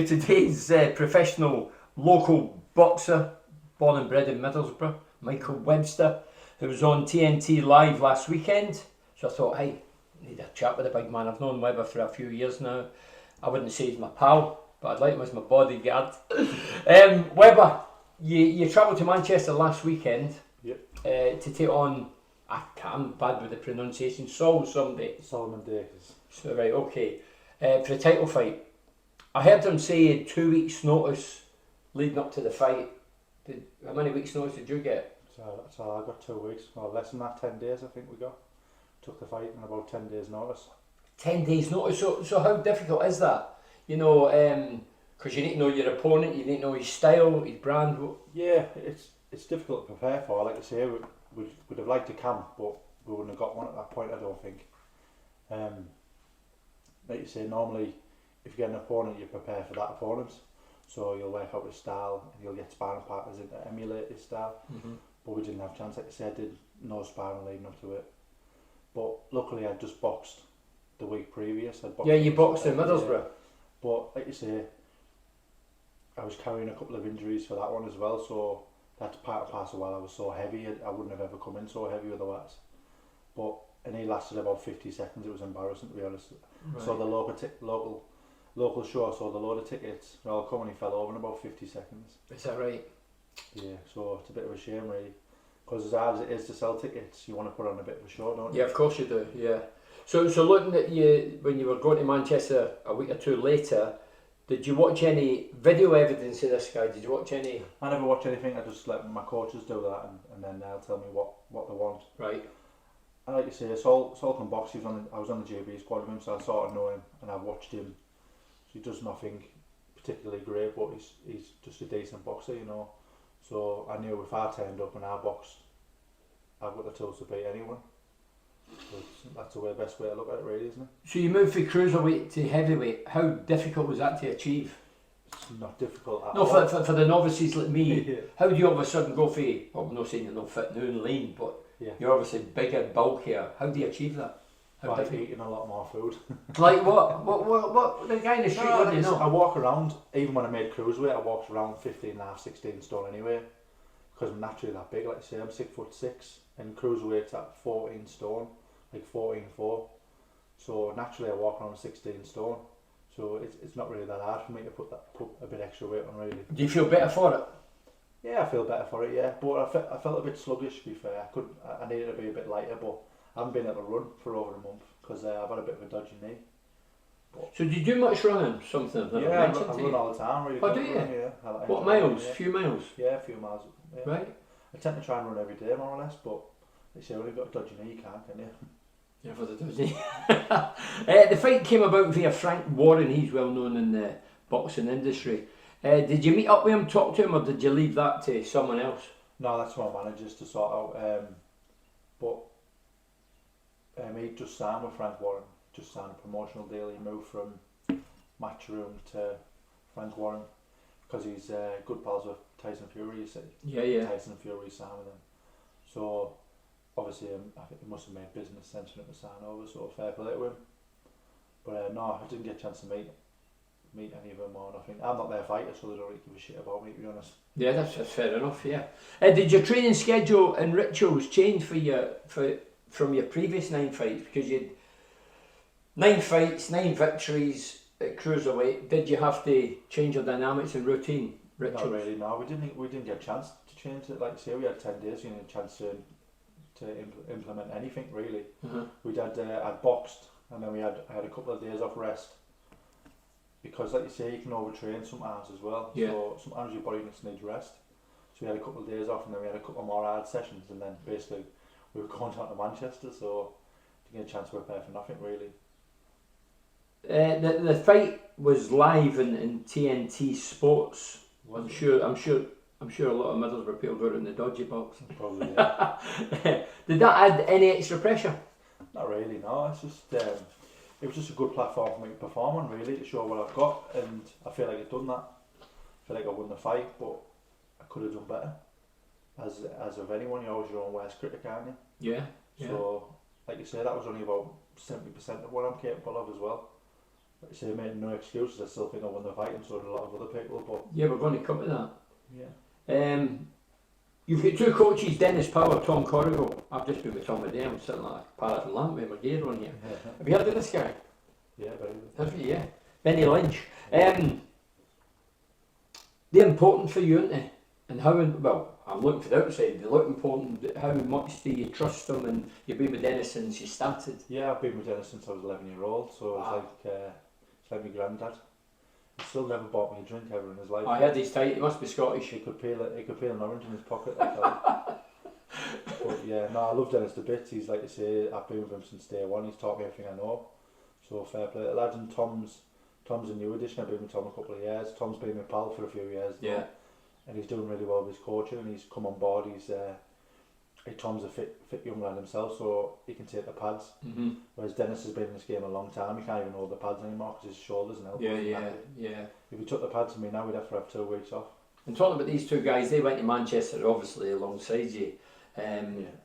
Today's professional local boxer, born and bred in Middlesbrough, Michael Webster, who was on TNT Live last weekend. So I thought, hey, I need a chat with the big man. I've known Webber for a few years now. I wouldn't say he's my pal, but I'd like him as my bodyguard. Webber, you travelled to Manchester last weekend. Yep. To take on, I'm bad with the pronunciation, Solomon Davies. So right, okay. For a title fight. I heard him say 2 weeks notice leading up to the fight. How many weeks notice did you get? So I got 2 weeks, or less than that, 10 days I think we got. Took the fight in about 10 days notice. 10 days notice, so how difficult is that? You know, because you need to know your opponent, you need to know his style, his brand. Yeah, it's difficult to prepare for. Like I say, we'd have liked to camp, but we wouldn't have got one at that point, I don't think. Like you say, normally if you get an opponent, you prepare for that opponent. So you'll work out his style and you'll get sparring partners in to emulate his style. Mm-hmm. But we didn't have a chance. Like I said, did no sparring leading up to it. But luckily I just boxed the week previous. You boxed in Middlesbrough. Yeah. But like you say, I was carrying a couple of injuries for that one as well. So that's part and parcel. While I was so heavy, I wouldn't have ever come in so heavy otherwise. And he lasted about 50 seconds. It was embarrassing, to be honest. Right. So the local show sold a load of tickets. They all come and he fell over in about 50 seconds. Is that right? Yeah, so it's a bit of a shame really. Because as hard as it is to sell tickets, you want to put on a bit of a show, don't you? Yeah, of course you do, yeah. So looking at you, when you were going to Manchester a week or two later, did you watch any video evidence of this guy? Did you watch any? I never watch anything. I just let my coaches do that and then they'll tell me what they want. Right. And like you say, Saul can box. I was on the JB squad with him, so I sort of know him and I've watched him. So he does nothing particularly great, but he's just a decent boxer, you know. So I knew if I turned up and I boxed, I've got the tools to beat anyone. So that's the best way to look at it, really, isn't it? So you moved from cruiserweight to heavyweight. How difficult was that to achieve? It's not difficult at No, all. for the novices like me, Yeah. how do you all of a sudden go for, well, I'm not saying you're not fit now and lean, but Yeah. you're obviously bigger, bulkier. How do you achieve that? How By difficult? eating a lot more food. Like what? The guy in the street, what do you know? I walk around, even when I made cruiserweight, I walked around 15.5, 16 stone anyway. Because I'm naturally that big, like I say, I'm 6'6", and cruiserweight's at 14 stone, like 14.4. So naturally I walk around 16 stone. So it's not really that hard for me to put a bit extra weight on, really. Do you feel better for it? Yeah, I feel better for it, yeah. But I felt a bit sluggish, to be fair. I needed to be a bit lighter, but I haven't been able to run for over a month because I've had a bit of a dodgy knee. So do you do much running? Something I've never Yeah, mentioned I to run you. all the time, really. Oh, do you? Yeah. I What enjoy miles? it, yeah. Few miles? Yeah, a few miles. Yeah. Right. I tend to try and run every day, more or less, but they say when you've got a dodgy knee, you can't, can you? Yeah, for the doesn't. The fight came about via Frank Warren. He's well known in the boxing industry. Did you meet up with him, talk to him, or did you leave that to someone else? No, that's my managers to sort out. But he just signed with Frank Warren, just signed a promotional deal. He moved from Matchroom to Frank Warren because he's good pals with Tyson Fury, you see. Yeah. Tyson Fury signed with him. So obviously I think it must have made business sense for him to sign over, so fair play to him. But no, I didn't get a chance to meet any of them or nothing. I'm not their fighter, so they don't really give a shit about me, to be honest. Yeah, that's fair enough, yeah. Did your training schedule and rituals change from your previous 9 fights? Because you had 9 fights, 9 victories at cruiserweight. Did you have to change your dynamics and routine rituals? Not really, no. We didn't get a chance to change it. Like I say, we had 10 days, we didn't get a chance to implement anything really. I'd boxed and then I had a couple of days off rest. Because like you say, you can overtrain sometimes as well. Yeah. So sometimes your body just needs rest. So we had a couple of days off and then we had a couple more hard sessions and then basically we were going down to Manchester, so didn't get a chance to prepare for nothing really. The fight was live in TNT Sports. I'm sure a lot of Middlesbrough people got it in the dodgy box. Probably, yeah. Did that add any extra pressure? Not really, no. It's just it was just a good platform for me to perform on, really, to show what I've got, and I feel like I've done that. I feel like I won the fight, but I could have done better. As of anyone, you're always your own worst critic, aren't you? Yeah. So, like you say, that was only about 70% of what I'm capable of as well. like I say, making no excuses. I still think I won the fight, and so did a lot of other people. But Yeah, we're going to come to that. yeah, You've got two coaches, Dennis Power, Tom Corrigal. I've just been with Tom today. I'm sitting like a paraffin lamp with my gear on here. Have you heard of this guy? yeah, very good. Have you? Yeah. Benny Lynch. They're important for you, aren't they? And how, well, I'm looking for the outside, they look important. How much do you trust them? And you've been with Dennis since you started. Yeah, I've been with Dennis since I was 11-year-old, so Wow. it's like my granddad. He still never bought me a drink ever in his life. I heard he's tight, he must be Scottish. He could peel an orange in his pocket, that fella. But yeah, no, I love Dennis to bits. He's, like I say, I've been with him since day one. He's taught me everything I know. So fair play to the lads. And Tom's a new addition. I've been with Tom a couple of years. Tom's been my pal for a few years now. Yeah. And he's doing really well with his coaching, and he's come on board. Tom's a fit young lad himself, so he can take the pads. Mm-hmm. Whereas Dennis has been in this game a long time. He can't even hold the pads anymore because his shoulders and elbows. Yeah. If he took the pads from me now, we'd have to have 2 weeks off. And talking about these two guys, they went to Manchester obviously alongside you.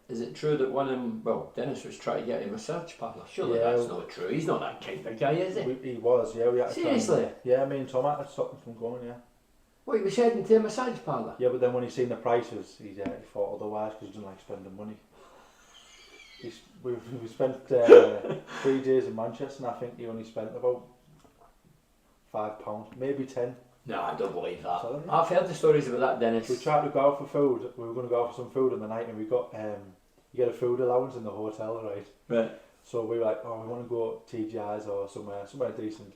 Is it true that one of them, well, Dennis was trying to get a massage parlour? Surely that's not true. He's not that kind of guy, is he? He was, yeah. We had to Seriously? Yeah, me and Tom had to stop him from going, yeah. What, he was heading to a massage parlour? Yeah, but then when he seen the prices, he thought otherwise because he doesn't like spending money. We spent 3 days in Manchester, and I think he only spent about £5, maybe 10. No, I don't believe that. So, I've heard the stories about that, Dennis. We tried to go out for food. We were going to go out for some food in the night, and we got you get a food allowance in the hotel, right? Right. So we were like, oh, we want to go TGI's or somewhere decent.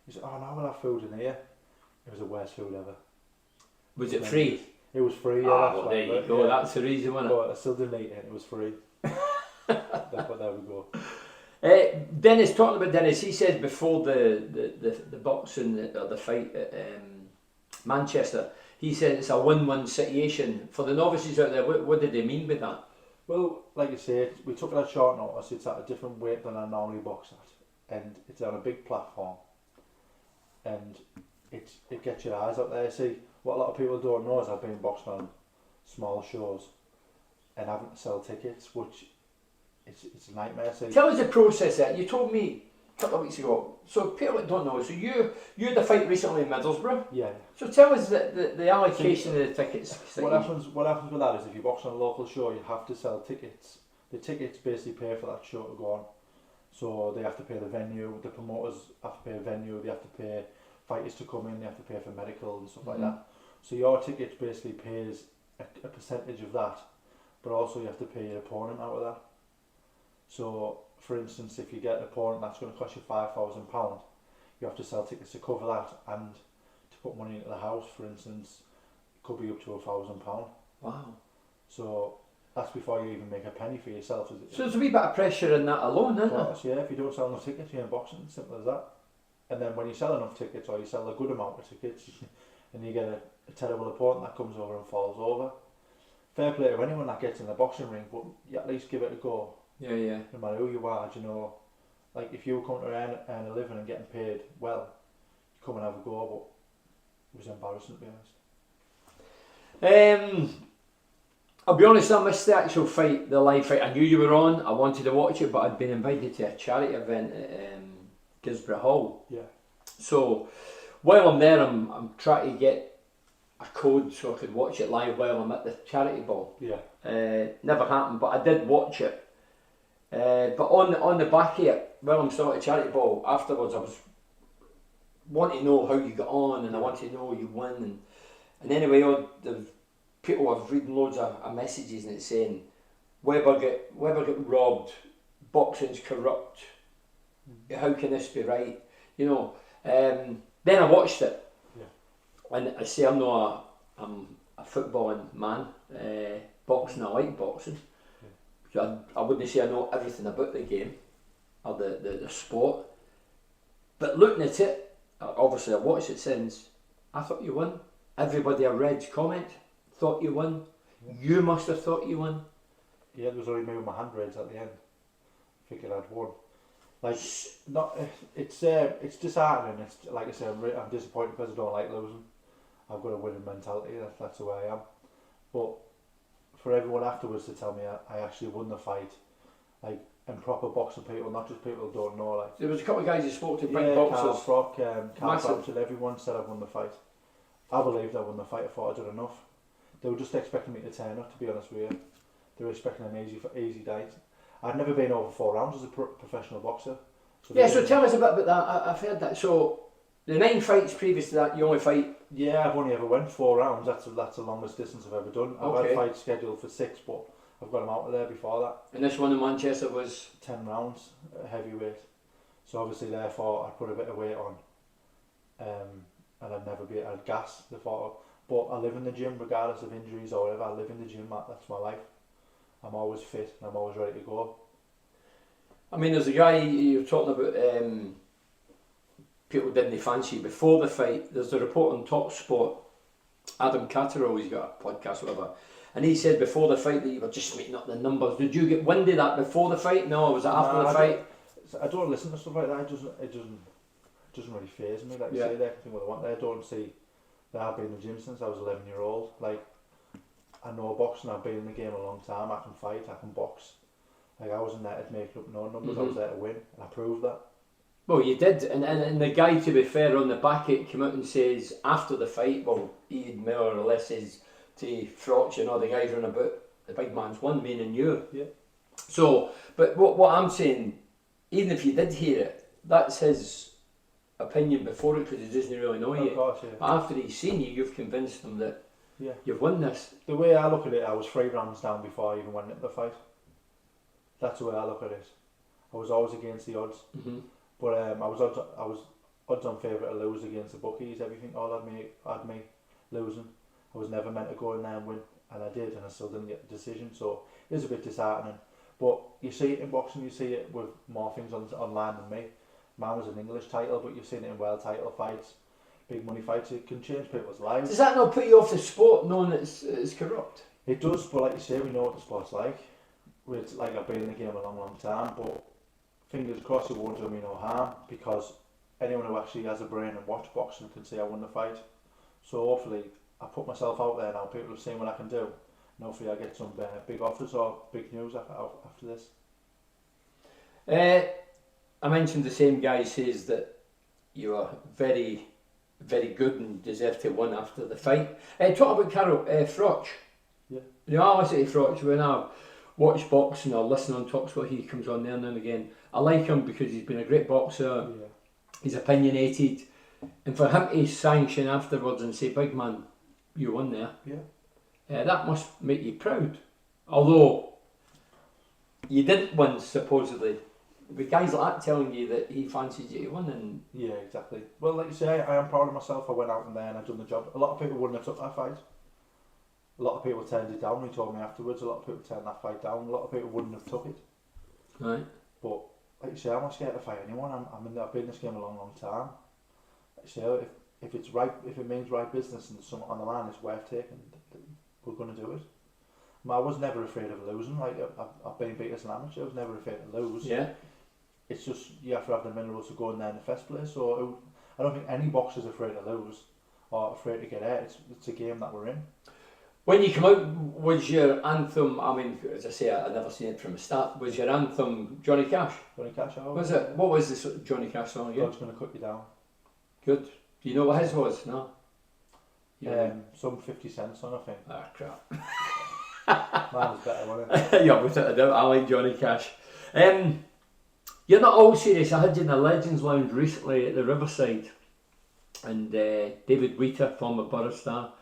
He said, oh no, we'll have food in here. It was the worst food ever. Was it free? It was free, yeah. Well, there you go. Yeah. That's the reason, wasn't it? But I still didn't eat it. It was free. But there we go. Dennis, talking about Dennis, he said before the boxing or the fight at Manchester, he said it's a win-win situation for the novices out there. What did they mean by that? Well, like I say, we took it at short notice. It's at a different weight than I normally box at, and it's on a big platform, and it gets your eyes up there. See, what a lot of people don't know is I've been boxing on small shows and having to sell tickets, which it's a nightmare. See, tell us the process there. You told me a couple of weeks ago. So people that don't know, so you had the fight recently in Middlesbrough. Yeah. So tell us the allocation of the tickets. What happens with that is if you box on a local show, you have to sell tickets. The tickets basically pay for that show to go on. So they have to pay the venue, the promoters have to pay a venue, they have to pay fighters to come in, they have to pay for medical and stuff like that. So your ticket basically pays a percentage of that, but also you have to pay your opponent out of that. So, for instance, if you get an opponent that's going to cost you £5,000, you have to sell tickets to cover that, and to put money into the house, for instance, it could be up to £1,000. Wow. So that's before you even make a penny for yourself. So there's a wee bit of pressure in that alone, isn't there? Yeah, if you don't sell enough tickets, you're in boxing, simple as that. And then when you sell enough tickets, or you sell a good amount of tickets, and you get a terrible opponent that comes over and falls over, fair play to anyone that gets in the boxing ring, but you at least give it a go. Yeah. No matter who you are, like if you were coming to earn a living and getting paid well, you come and have a go, but it was embarrassing, to be honest. I'll be honest, I missed the actual fight, the live fight. I knew you were on, I wanted to watch it, but I'd been invited to a charity event at Gisborough Hall. Yeah. So while I'm there, I'm trying to get a code so I could watch it live while I'm at the charity ball. Yeah. Never happened, but I did watch it. But on the back of it, while I'm still at the charity ball, afterwards I was wanting to know how you got on, and I wanted to know you won. And anyway, the people have reading loads of messages, and it's saying Webber get robbed, boxing's corrupt, how can this be right? Then I watched it, and I say I'm a footballing man. Boxing, I like boxing. So I wouldn't say I know everything about the game or the sport, but looking at it, obviously I've watched it since, I thought you won. Everybody I read's comment thought you won. You must have thought you won. Yeah, it was only me with my hand raised at the end. I figured I'd won. It's disheartening. It's like I said, I'm disappointed because I don't like losing. I've got a winning mentality. That's the way I am. But for everyone afterwards to tell me I actually won the fight, like and proper boxing people, not just people who don't know. Like, There was a couple of guys who spoke to big yeah, Carl boxers. Frock, Carl Massive. Frampton, everyone said I won the fight. I believed I won the fight. I thought I'd done enough. They were just expecting me to turn up, to be honest with you. They were expecting an easy day. I'd never been over 4 rounds as a professional boxer. So tell us a bit about that. I've heard that. So the 9 fights previous to that, you only fight. Yeah, I've only ever went 4 rounds. That's the longest distance I've ever done. I've had fights scheduled for 6, but I've got them out of there before that. And this one in Manchester was 10 rounds, heavyweight. So obviously, therefore, I put a bit of weight on, and I'd gas the thought. But I live in the gym regardless of injuries or whatever. I live in the gym. That's my life. I'm always fit and I'm always ready to go. I mean, there's a guy you were talking about. People didn't fancy before the fight. There's a report on Top Sport. Adam Catterall, he's got a podcast, or whatever, and he said before the fight that you were just making up the numbers. Did you get wind of that before the fight? No, was it after the fight? I don't listen to stuff like that. It doesn't really faze me. Like you say, they can think what they want. I don't see that. I've been in the gym since I was 11-year-old. Like, I know boxing. I've been in the game a long time. I can fight. I can box. Like, I wasn't there to make up no numbers. I was there to win, and I proved that. Well, you did, and the guy, to be fair, on the back it came out and says after the fight, well, he more or less says to Frotch and all the guys running about, the big man's won, meaning you. Yeah. So, but what I'm saying, even if you did hear it, that's his opinion before it, because he doesn't really know you. Of course, yeah. But after he's seen you, you've convinced him that you've won this. The way I look at it, I was 3 rounds down before I even went into the fight. That's the way I look at it. I was always against the odds. Mm-hmm. But I was odds on favourite to lose against the bookies. Everything all had me losing. I was never meant to go in there and win, and I did, and I still didn't get the decision. So it is a bit disheartening. But you see it in boxing, you see it with more things online than me. Mine was an English title, but you've seen it in world title fights, big money fights. It can change people's lives. Does that not put you off the sport, knowing it's corrupt? It does, but like you say, we know what the sport's like. It's like I've been in the game a long time, but fingers crossed it won't do me no harm, because anyone who actually has a brain and watch boxing can see I won the fight. So hopefully I put myself out there now, people have seen what I can do, and hopefully I get some big offers or big news after this. I mentioned the same guy says that you are very, very good and deserve to win after the fight. Talk about Frotch. Yeah. You know, I listen to Frotch when I watch boxing or listen on Talk Sport. He comes on there now and again. I like him because he's been a great boxer. Yeah. He's opinionated, and for him to sanction afterwards and say, "Big man, you won there." Yeah. That must make you proud. Although you didn't win, supposedly. With guys like that telling you that he fancies you to win, and yeah, exactly. Well, like you say, I am proud of myself. I went out in there and I've done the job. A lot of people wouldn't have took that fight. A lot of people turned it down. He told me afterwards. A lot of people turned that fight down. A lot of people wouldn't have took it. Right. But like you say, I'm not scared to fight anyone. I've been in this game a long time. Like you say, if it's right, if it means right business and there's something on the line, it's worth taking. We're going to do it. I was never afraid of losing. Like I've been beat as an amateur. I was never afraid to lose. Yeah. It's just you have to have the minerals to go in there in the first place. So I don't think any boxer's afraid to lose or afraid to get out. It's a game that we're in. When you come out, was your anthem, I mean, as I say, I never seen it from the start, was your anthem Johnny Cash? Johnny Cash, was it? What was this Johnny Cash song again? God's Gonna Cut You Down. Good. Do you know what his was? No? Some 50 Cent song, I think. Ah, crap. Mine was better, wasn't it? Yeah, without a doubt, I like Johnny Cash. You're not all serious. I had you in the Legends Lounge recently at the Riverside, and David Wheater, former Borough star,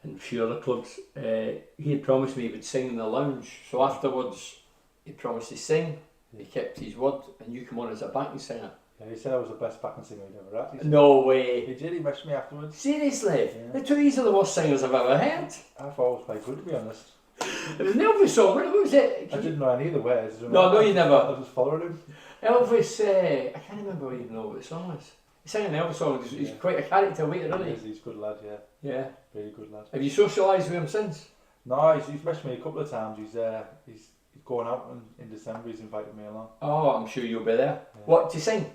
and a few other clubs, he had promised me he would sing in the lounge. So afterwards, he promised to sing. He kept his word, and you come on as a backing singer. Yeah, he said I was the best backing singer he'd ever had. No way. He did. He messaged me afterwards. Seriously? Yeah. The two of these are the worst singers I've ever heard. I thought it was quite good, to be honest. It was an Elvis song. What was it? I didn't know any of the words. No, you never. I just followed him. Elvis, I can't remember even know what the song is. He sang an Elvis song. He's quite a character waiter, isn't he? He's a good lad, yeah. Yeah. Very good lad. Have you socialised with him since? No, he's messaged me a couple of times. He's going out in December. He's invited me along. Oh, I'm sure you'll be there. Yeah. What, to sing?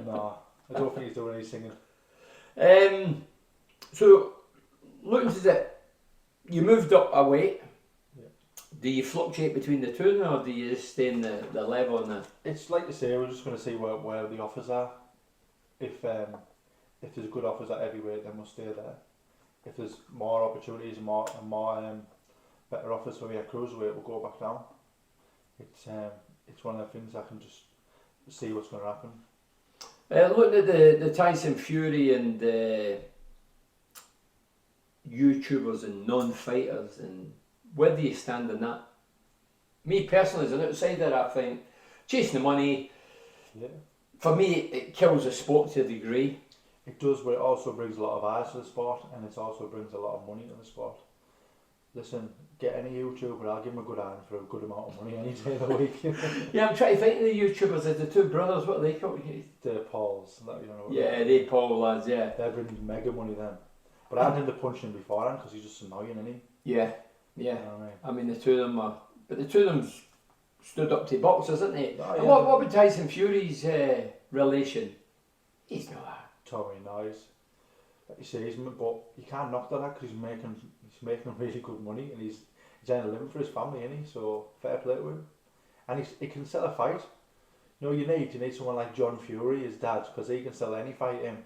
No, I don't think he's doing any singing. So, looking at it, you moved up a weight, Do you fluctuate between the two of them, or do you just stay in the level and the... It's like I say, we're just going to see where the offers are. If there's good offers at heavyweight, then we'll stay there. If there's more opportunities and more better offers for me at cruiserweight, we'll go back down. It's one of the things I can just see what's going to happen. Looking at the Tyson Fury and YouTubers and non-fighters, and where do you stand on that? Me personally, as an outsider, I think chasing the money, Yeah. for me, it kills the sport to a degree. It does, but it also brings a lot of eyes to the sport, and it also brings a lot of money to the sport. Listen, get any YouTuber, I'll give him a good hand for a good amount of money any day of the week. Yeah, I'm trying to think of the YouTubers. There's the two brothers, what are they called? The Pauls, you know. Yeah, they Paul lads, yeah. They're bringing mega money then. But I didn't punch him beforehand because he's just annoying, isn't he? Yeah, yeah. You know what I mean, the two of them are... But the two of them stood up to boxers, isn't they? Oh, And yeah. what about Tyson Fury's relation? He's not that. Tommy Noise. Like you say, but you can't knock that because he's making really good money, and he's earning a living for his family, isn't he? So fair play to him. And he can sell a fight. You know, you need someone like John Fury, his dad, because he can sell any fight in.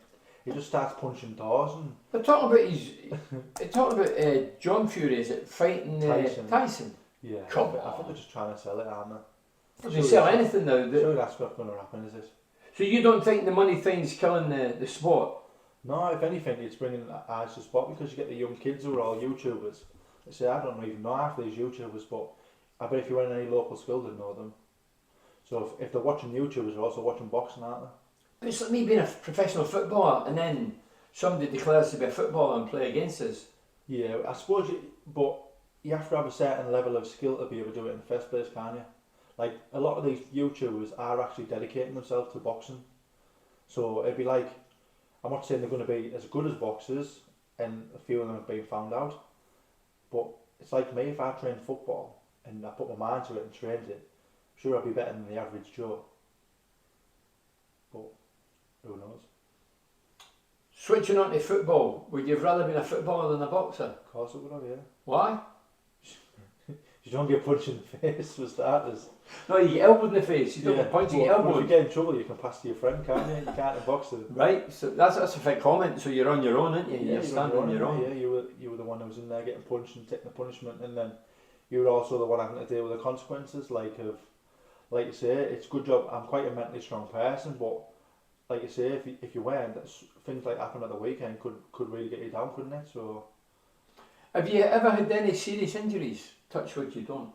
He just starts punching doors and... They're talking about John Fury, is it fighting Tyson? Yeah, Come I think on. they're just trying to sell it, aren't they? They sell anything now. Sure, that's not going to happen, is it? So you don't think the money thing's killing the sport? No, if anything, it's bringing eyes to the sport because you get the young kids who are all YouTubers. They say, I don't even know half these YouTubers, but I bet if you went in any local school, they'd know them. So if they're watching YouTubers, they're also watching boxing, aren't they? But it's like me being a professional footballer and then somebody declares to be a footballer and play against us. Yeah, I suppose, but you have to have a certain level of skill to be able to do it in the first place, can't you? Like, a lot of these YouTubers are actually dedicating themselves to boxing. So it'd be like, I'm not saying they're going to be as good as boxers, and a few of them have been found out, but it's like me, if I trained football and I put my mind to it and trained it, sure I'd be better than the average Joe. But who knows? Switching on to football, would you have rather been a footballer than a boxer? Of course it would have, yeah. Why? You don't get punched in the face for starters. No, you get elbowed in the face, you don't get punched, you get But if you elbowed. get in trouble, you can pass to your friend, can't you? You can't in boxing. Right, so that's a fair comment, so you're on your own, aren't you? Yeah, You're standing on your own. Yeah, you were the one that was in there getting punched and taking the punishment, and then you were also the one having to deal with the consequences. Like you say, it's a good job. I'm quite a mentally strong person, but like you say, if you weren't, things like happened at the weekend could really get you down, couldn't it? So, Have you ever had any serious injuries? Touch wood, you don't.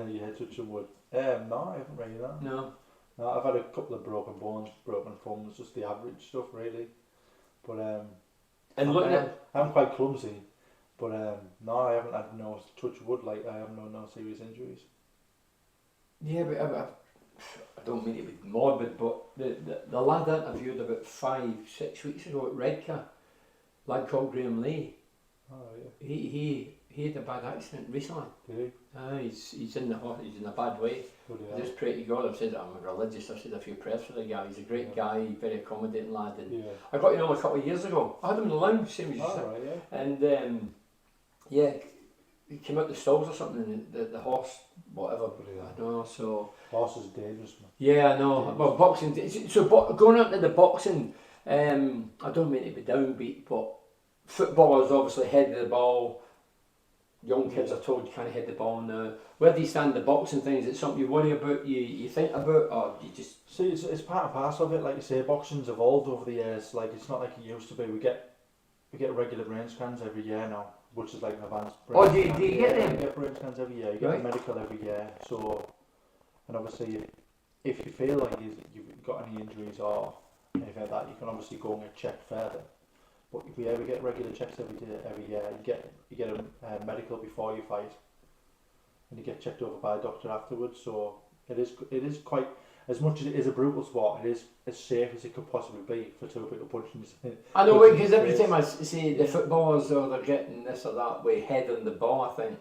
yeah, touch of wood. No, I haven't really that. No. No, I've had a couple of broken bones, broken thumbs, just the average stuff really. But And looking at... I'm quite clumsy, but no, I haven't had no touch of wood. Like I have no serious injuries. Yeah, but I don't mean to be morbid, but the lad I interviewed about 5-6 weeks ago at Redcar, a lad called Graham Lee, Oh yeah. he had a bad accident recently. Did He's in a bad way. he? I just pray to God. I've said I'm religious. I've said a few prayers for the guy. He's a great guy, very accommodating lad. And Yeah. I got to know him a couple of years ago. I had him in the lounge, same as you said. Alright, yeah. And yeah, he came out the stalls or something, and the horse, whatever. I don't know. So Horse is dangerous, man. yeah, I know. Dangerous. Well, boxing. So going on to the boxing, I don't mean to be downbeat, but footballers obviously head the ball. Young kids are told you can't hit the ball now. Where do you stand in the boxing thing? Is it something you worry about, you think about, or you just... See, it's part and parcel of it. Like you say, boxing's evolved over the years. Like it's not like it used to be. We get regular brain scans every year now, which is like an advanced brain Oh, do you scan. get them? You get brain scans every year. You get Right. a medical every year. So, and obviously, if you feel like you've got any injuries or anything like that, you can obviously go and get checked further. But we get regular checks every year. You get a medical before you fight, and you get checked over by a doctor afterwards. So it is quite, as much as it is a brutal sport, it is as safe as it could possibly be for two people punching. I know, because every time I see the footballers, or they're getting this or that way, head on the ball, I think,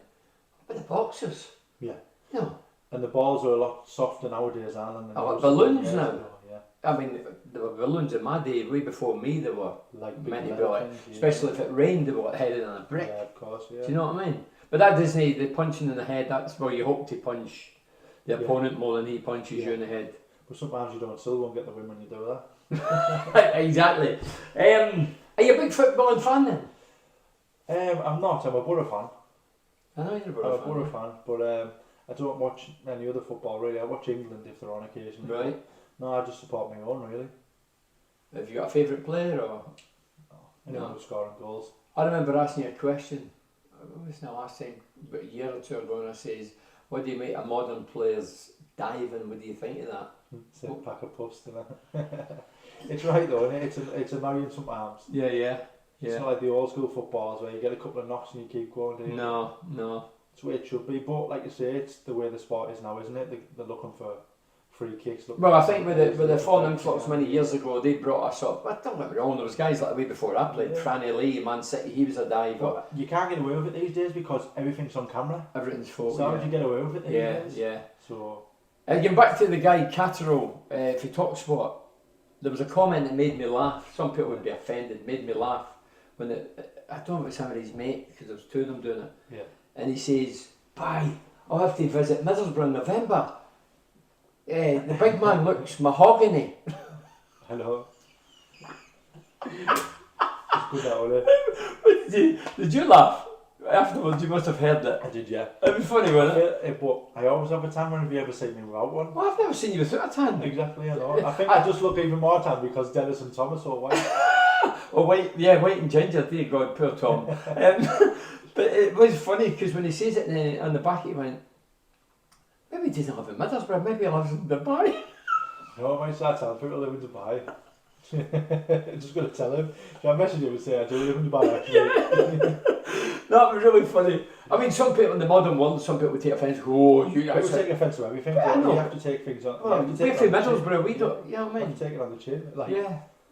but the boxers, Yeah. no. And the balls are a lot softer nowadays, aren't they? Oh, like balloons years now? ago, yeah. I mean, there were balloons in my day, way before me, they were Like big meant to be leather like, things, yeah. especially if it rained, they were headed on a brick. Yeah, of course, yeah. Do you know what I mean? But that doesn't, the punching in the head, that's where you hope to punch the opponent more than he punches you in the head. But sometimes you don't, still won't get the win when you do that. Exactly. Are you a big footballing fan then? I'm not, I'm a Borough fan. I know you're a I'm a Borough fan. Borough fan, but I don't watch any other football really. I watch England if they're on occasionally. Right. No, I just support my own really. Have you got a favourite player or? Anyone who's scoring goals. I remember asking you a question, it wasn't the last time, about a year or two ago, and I says, what do you make a modern player's diving? What do you think of that? It's a pack of puffs, isn't it? It's right though, isn't it? It's annoying sometimes. Yeah. It's not like the old school footballers where you get a couple of knocks and you keep going, do you? No. It's the way it should be, but like you say, it's the way the sport is now, isn't it? They're looking for free kicks. Well, I think with the foreign influx many years ago, they brought us up. But don't get me wrong, there was guys like way before I played. Franny Lee, Man City, he was a diver. But you can't get away with it these days because everything's on camera. Everything's photo. So how do you get away with it these days? Yeah. So Getting back to the guy Catterall for TalkSport, there was a comment that made me laugh. Some people would be offended. Made me laugh when I don't know if it's him or his mate because there was two of them doing it. Yeah. And he says, "Bye, I'll have to visit Middlesbrough in November. The big man looks mahogany." Hello. It's good that, wasn't it? Did you laugh? Afterwards, you must have heard it. I did, yeah. It was funny, wasn't it? But I always have a tan whenever you ever see me without one. Well, I've never seen you without a tan. Exactly, I know. I think I just look even more tan because Dennis and Thomas are white. Oh, white and ginger, dear God, poor Tom. But it was funny because when he says it on the back, he went, maybe he doesn't live in Middlesbrough, maybe he lives in Dubai. No, my sad tan, people live in Dubai. I'm just going to tell him. Should I message him and say I do live in Dubai actually? That was really funny. I mean, some people in the modern world, some people would take offence. Oh, you I would take offence to everything, yeah, but you have to take things on. Well, we're from Middlesbrough, we don't, you know what I You mean? have to take it on the chin. Like,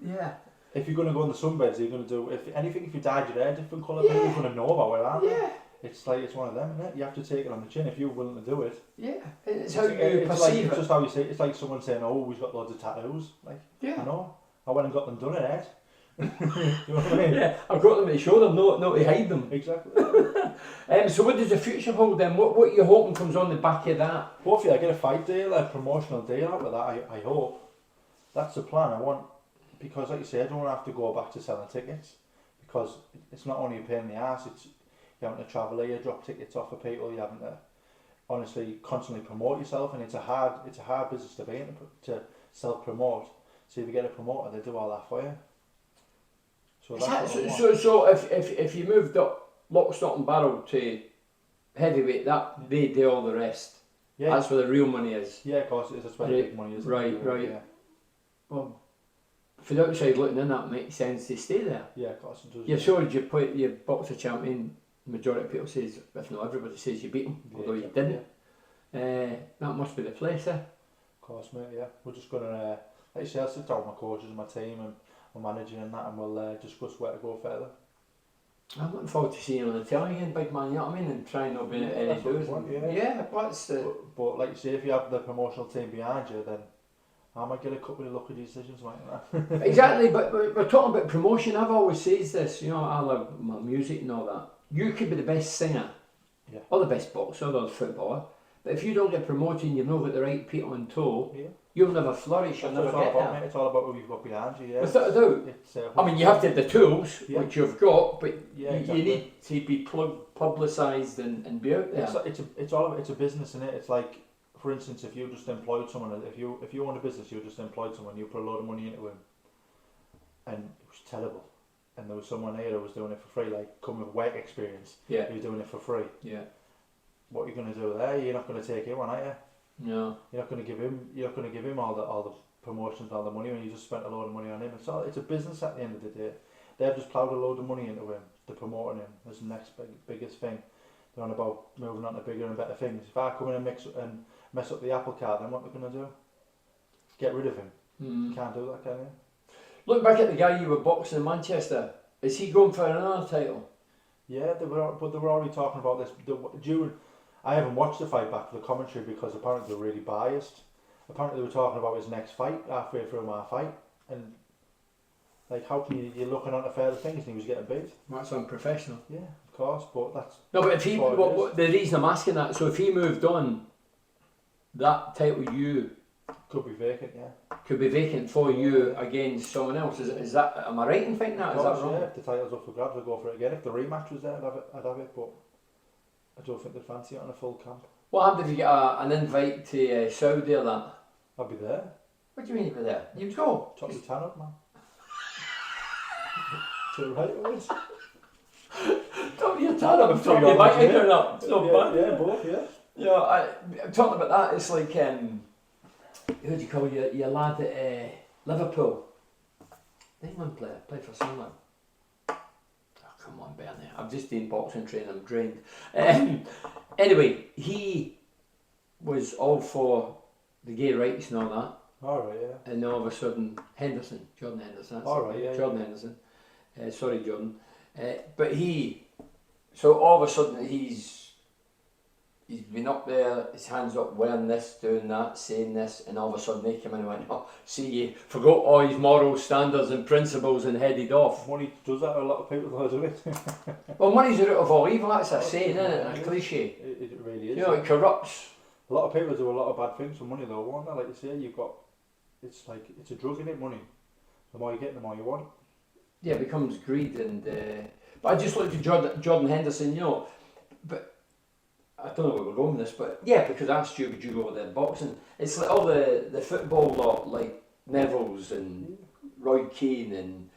Yeah. if you're going to go on the sunbeds, you're going to do, if you dyed your hair different colour, people are going to know about it, aren't they? Yeah. It's like, it's one of them, isn't it? You have to take it on the chin if you're willing to do it. Yeah. It's how you It's perceive it's it. just how you say it. It's like someone saying, oh, we've got loads of tattoos. Like, Yeah. I know. I went and got them done at Ed. You know what I mean? Yeah, I've got them to show them, not to hide them. Exactly. So what does the future hold then? What are you hoping comes on the back of that? Hopefully I get a fight deal, a promotional deal out of that, I hope. That's the plan. I want, because like you say, I don't want to have to go back to selling tickets, because it's not only a pain in the arse, it's you're having to travel here, drop tickets off for people, you're having to honestly constantly promote yourself, and it's a hard business to be in, to self-promote. So if you get a promoter, they do all that for you. So that's what I want. So if you moved up lock, stock and barrel to heavyweight, that they do all the rest. Yeah. That's where the real money is. Yeah, of course it is. That's where the big money is. Right. Yeah. Well, for the outside looking in, that makes sense to stay there. Yeah, of course it does. You're sure you boxer champion. The majority of people says, if not everybody says you beat him, although you didn't. Yeah. That must be the place, eh? Of course, mate. Yeah, we're just gonna, like you say, I'll sit down with my coaches and my team and my manager and that, and we'll discuss where to go further. I'm looking forward to seeing you on the telly again, big man, you know what I mean? And trying not being at any do's. But like you say, if you have the promotional team behind you, then I might get a couple of lucky decisions like that. Exactly, but we're talking about promotion. I've always said this, you know, I love my music and all that. You could be the best singer, or the best boxer, or the footballer, but if you don't get promoted and you've not got the right people on tow, you'll never flourish, you'll never get there. It's all about who you've got behind you, yeah. Without a doubt. I mean, you have to have the tools, which you've got, but you need to be publicised and be out there. It's a business, isn't it? It's like, for instance, if you just employed someone, if you own a business, you just employed someone, you put a load of money into him, and it was terrible, and there was someone here who was doing it for free, like come with work experience, you're doing it for free. Yeah. What are you going to do there? You're not going to take him on, are you? No. You're not going to give him all the promotions, all the money when you just spent a load of money on him. It's a business at the end of the day. They've just ploughed a load of money into him. They're promoting him as the next biggest thing. They're on about moving on to bigger and better things. If I come in and mess up the apple cart, then what they're going to do? Get rid of him. You can't do that, can you? Look back at the guy you were boxing in Manchester. Is he going for another title? Yeah, they were already talking about this. I haven't watched the fight back for the commentary because apparently they're really biased. Apparently they were talking about his next fight halfway through my fight, and Like, how can you're looking on to further things and he was getting beat? That's unprofessional. Yeah, of course, but that's... No, but if he, That's what it is. the reason I'm asking that, so if he moved on, that title you Could be vacant, yeah. could be vacant for you against someone else. Is that, am I right in thinking that? Is that Course, wrong? yeah, if the title's up for grabs, I'd go for it again. If the rematch was there, I'd have it, but I don't think they'd fancy it on a full camp. What happened if you get an invite to Saudi or that? I'd be there. What do you mean you'd be there? You'd go. Chop the tan up, man. To the right, always. Top your tan up, top your back turn up. It's not bad. Yeah, both, yeah. Yeah, talking about that, it's like, who do you call your lad at Liverpool? England player, played for Sunderland. Oh, come on, Bernie. I've just been boxing training, I'm drained. Anyway, he was all for the gay rights and all that. Alright, yeah. And then all of a sudden, Jordan Henderson. Alright, yeah. Jordan Henderson. Sorry, Jordan. But so all of a sudden he's been up there, his hands up, wearing this, doing that, saying this, and all of a sudden they came in and went, oh, see, you forgot all his moral standards and principles and headed off. Money does that to a lot of people, though, doesn't it? Well, money's the root of all evil, that's a saying, isn't it? A cliche. It really is. You know, it corrupts. A lot of people do a lot of bad things for money, though, won't they? Like you say, it's like, it's a drug, in it, money. The more you get, the more you want. Yeah, it becomes greed and... but I just looked at Jordan Henderson, you know, but I don't know where we're going with this, but yeah, because I asked you, would you go over there boxing? It's like all the football lot, like Neville's and Roy Keane and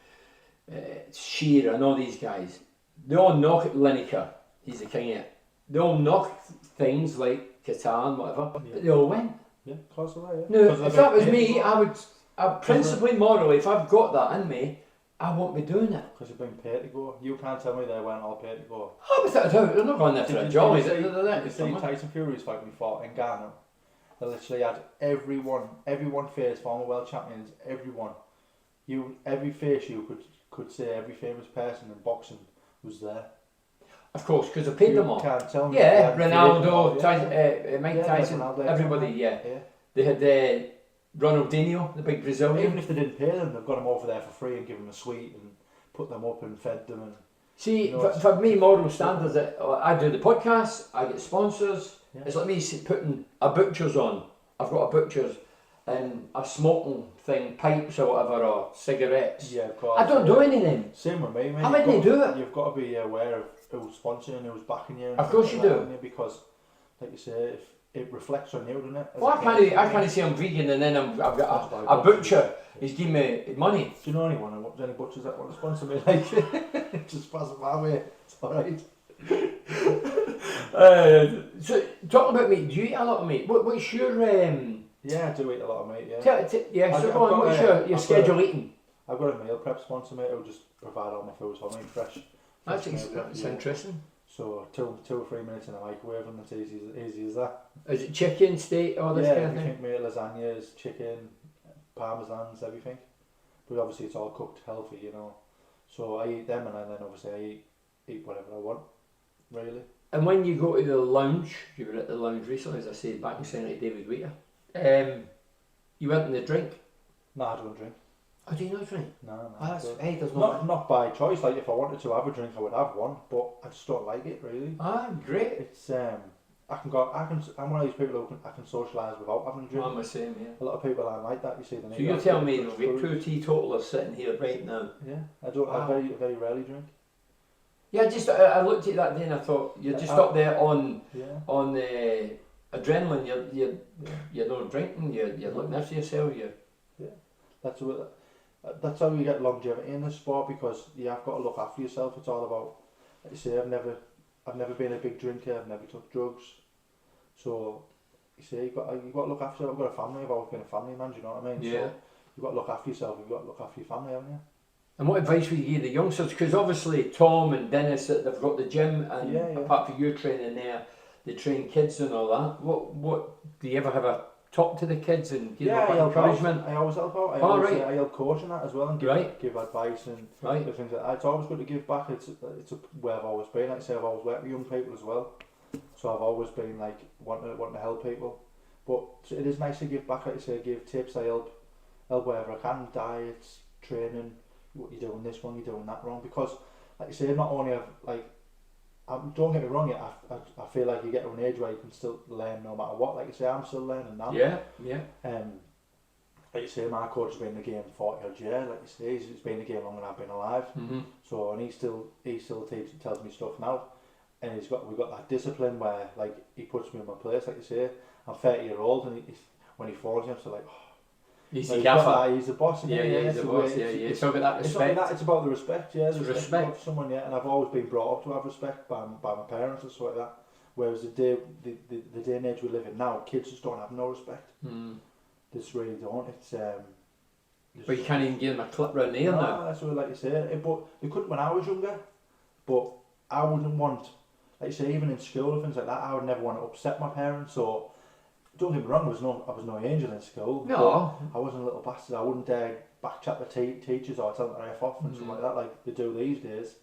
Shearer and all these guys, they all knock Lineker, he's the king of it. They all knock things like Qatar and whatever, but they all win. Yeah, of course, yeah. No, if that was me, I would, principally morally, if I've got that in me, I won't be doing it. Because you've been paid to go. You can't tell me they weren't all paid to go. Oh, without a doubt, they're not going there for a jolly. You see Tyson Fury's fight we fought in Ghana. They literally had everyone faced former world champions, everyone. Every face you could say, every famous person in boxing was there. Of course, because they paid them all. Can't tell me. Yeah, Ronaldo, Tyson, Mike Tyson, Ronaldo, everybody, yeah. They had Ronaldinho, the big Brazilian. Even if they didn't pay them, they've got them over there for free and give them a sweet and put them up and fed them. And see, for me, moral standards, I do the podcast, I get sponsors. Yeah. It's like me putting a butcher's on. I've got a butcher's and a smoking thing, pipes or whatever, or cigarettes. Yeah, of course. I don't do anything. Same with me, mate. How would they do it? You've got to be aware of who's sponsoring, who's backing you. Of course you do. Because, like you say, if it reflects on you, doesn't it? Well, I can't say I'm vegan and then I've got a butcher. He's giving me money. Do you know anyone? Any butchers that want to sponsor me? Like, just pass it my way. It's alright. So, talking about meat, do you eat a lot of meat? What's your... Yeah, I do eat a lot of meat, yeah. What's your schedule eating? I've got a meal prep sponsor, mate, who'll just provide all my food for me, fresh. That's interesting. So 2 or 3 minutes in the microwave and it's easy as that. Is it chicken, steak, all this kind of thing? Yeah, everything, mate, lasagnas, chicken, parmesans, everything. But obviously it's all cooked healthy, you know. So I eat them and then obviously I eat whatever I want, really. And when you go to the lounge, you were at the lounge recently, as I said, back in St. David Wheater, you went in the drink? No, I don't drink. Oh, do you not drink? No. There's not by choice. Like if I wanted to have a drink, I would have one, but I just don't like it really. Ah, great. It's I'm one of these people who I can socialise without having a drink. I'm the same, yeah. A lot of people aren't like that. You see, so you're telling me there'll be 2 teetotalers sitting here right now? Yeah, I don't. Wow. I very rarely drink. Yeah, I looked at that day and I thought you're just up there on the adrenaline. You're not drinking. You're looking after yourself. That's how you get longevity in this sport, because you have got to look after yourself. It's all about, like you say, I've never been a big drinker. I've never took drugs. So you see, you've got to look after yourself. I've got a family. I've always been a family man. Do you know what I mean? Yeah. So you've got to look after yourself. You've got to look after your family, haven't you? And what advice would you give the youngsters? Because obviously Tom and Dennis, they've got the gym, and apart from you training there, they train kids and all that. What do you ever have a talk to the kids and give them encouragement? I always help out. I help coach and that as well, and give advice and things like that. It's always good to give back. It's where I've always been. Like I say, I've always worked with young people as well, so I've always been like wanting to help people. But it is nice to give back. Like I say, give tips. I help wherever I can. Diets, training, what you're doing this wrong, you're doing that wrong. Because, like you say, not only have like, don't get me wrong, I feel like you get to an age where you can still learn no matter what. Like you say, I'm still learning now. Yeah, yeah. Like you say, my coach has been in the game 40 odd years. Like you say, he's been in the game longer than I've been alive. Mm-hmm. So, and he still tells me stuff now, and we've got that discipline where like he puts me in my place. Like you say, I'm 30-year-old, and when he falls, I'm still like, oh, He's like, the gaffer. he's the boss. Yeah, he's the boss. Yeah, yeah. It's all about that It's not respect. that, it's about the respect. Yeah, It's the respect for someone. Yeah, and I've always been brought up to have respect by my parents and stuff like that. Whereas the day and age we live in now, kids just don't have no respect. Mm. They just really don't. It's But you can't even give them a clip round here now. No, that's what like you say. But they couldn't when I was younger. But I wouldn't want, like you say, even in school and things like that, I would never want to upset my parents. So don't get me wrong, I was no angel in school. No. I wasn't a little bastard. I wouldn't dare backchat the teachers or tell them to F off and stuff like that, like they do these days.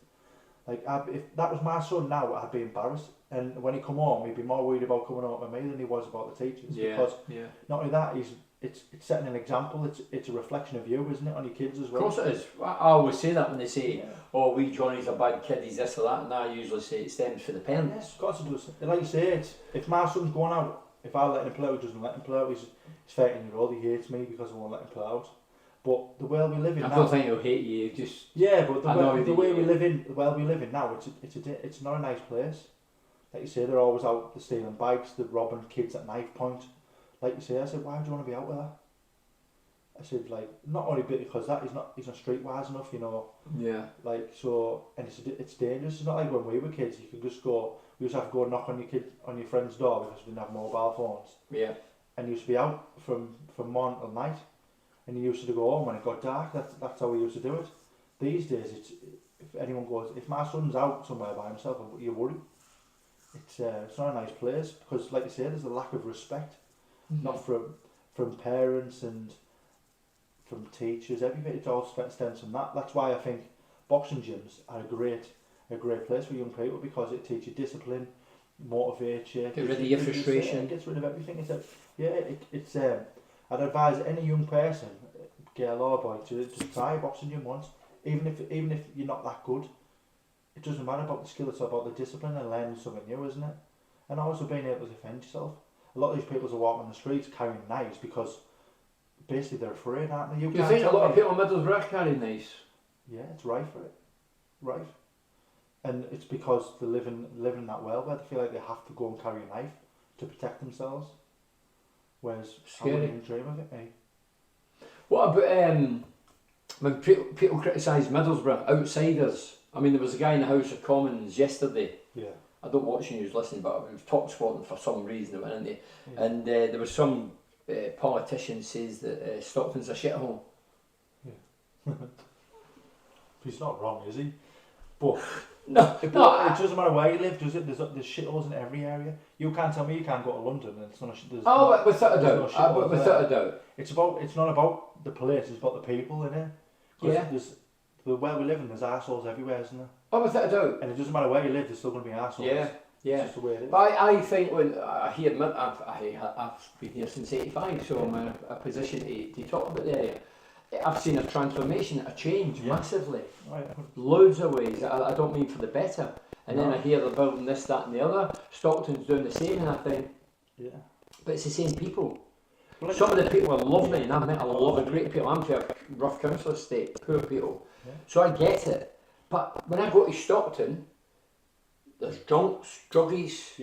Like if that was my son now, I'd be embarrassed. And when he come home, he'd be more worried about coming home with me than he was about the teachers. Yeah, because yeah. not only that, it's setting an example. It's a reflection of you, isn't it, on your kids as well? Of course it is. I always say that when they say, Yeah. "Oh, wee Johnny's a bad kid, he's this or that," and I usually say it stems from the parents. Yes, of course it does. Like you say, if my son's going out, if I let him play out, he doesn't let him play out. He's 13-year-old. He hates me because I won't let him play out. But the world we live in I now. don't think he'll hate you. Just Yeah, but the way we you. live in, the world we live in now, it's not a nice place. Like you say, they're always out, they're stealing bikes, they're robbing kids at knife point. Like you say, I said, why do you want to be out with that? I said, like, not only because that he's not streetwise enough, you know. Yeah. Like so, and it's dangerous. It's not like when we were kids. You could just go. We used to have to go knock on your friend's door because we didn't have mobile phones. Yeah. And you used to be out from morning till night, and you used to go home when it got dark. That's how we used to do it. These days, if my son's out somewhere by himself, you worry. It's not a nice place because, like you say, there's a lack of respect, not from parents and from teachers. Everything, it all stems from that. That's why I think boxing gyms are a great place for young people because it teaches you discipline, motivates you, Get rid of your frustration. It gets rid of everything. I'd advise any young person, girl or boy, to try a boxing gym once, even if you're not that good. It doesn't matter about the skill, it's about the discipline and learning something new, isn't it? And also being able to defend yourself. A lot of these people are walking on the streets carrying knives because basically they're afraid, aren't they? Do you think a lot of people in Middlesbrough are carrying knives? Yeah, it's right for it. Right. And it's because they're living that world where they feel like they have to go and carry a knife to protect themselves. Whereas Scary. I wouldn't even dream of it, eh? What about when people criticise Middlesbrough, outsiders? I mean, there was a guy in the House of Commons yesterday. Yeah. I don't watch the news, listening, but it was top spotting for some reason that went in there. Yeah. And there was some politician says that Stockton's a shithole. Yeah. He's not wrong, is he? But No, it doesn't matter where you live, does it? There's shitholes in every area. You can't tell me you can't go to London and it's not. Without a doubt. Without a doubt. It's not about the place. It's about the people, innit? Yeah. Where we live in, there's arseholes everywhere, isn't there? Oh, without a doubt. And it doesn't matter where you live, there's still going to be arseholes. Yeah. It's just the way it is. But I think when I hear, I've been here since '85, so I'm in a position to talk about the area. I've seen a transformation, a change massively. Right. Loads of ways. I don't mean for the better. And then I hear they're building this, that, and the other. Stockton's doing the same, and I think, yeah. but it's the same people. Well, Some of the people are lovely, and I've met a lot of great people. I'm from a rough council estate, poor people. Yeah. So I get it. But when I go to Stockton, there's drunks, druggies,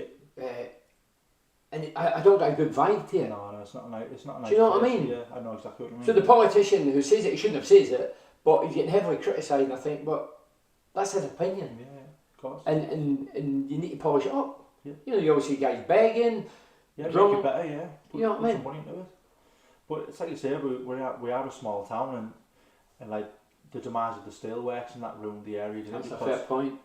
and I don't get a good vibe to it. No, it's not a nice. Do you know what I mean? Yeah, I know exactly what you mean. So the politician who says it, he shouldn't have said it, but he's getting heavily criticised, and I think, well, that's his opinion. Yeah, of course. And you need to polish it up. Yeah. You know, you always see guys begging. Yeah, drunk. make it better. Yeah. You know what I mean? Some money into it. But it's like you say, we are a small town, and like the demise of the steelworks and that ruined the area. That's a fair point.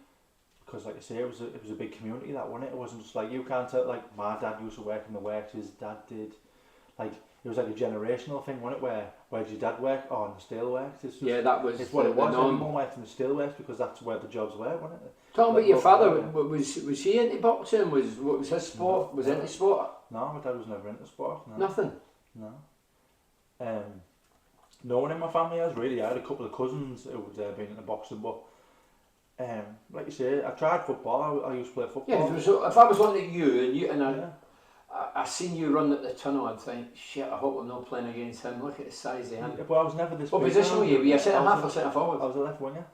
Because like you say, it was a big community, that, wasn't it? It wasn't just like, you can't tell, like my dad used to work in the works, his dad did. Like it was like a generational thing, wasn't it? Where did your dad work? Oh, in the steelworks. It's just, That was. it's what it was. Everyone worked in the steelworks because that's where the jobs were, wasn't it? Talking about your father, was he into boxing? What was his sport? No, was he into sport? No, my dad was never into sport. No. Nothing. No. no one in my family has really. I had a couple of cousins who had been into boxing, but like you say, I tried football. I used to play football. Yeah, so if I was looking at you and Yeah. I seen you run at the tunnel, I'd think, shit, I hope I'm not playing against him. Look at the size of him. Yeah, but I was never this. What big. position were you? Were you a centre half or centre I forward? was a left winger.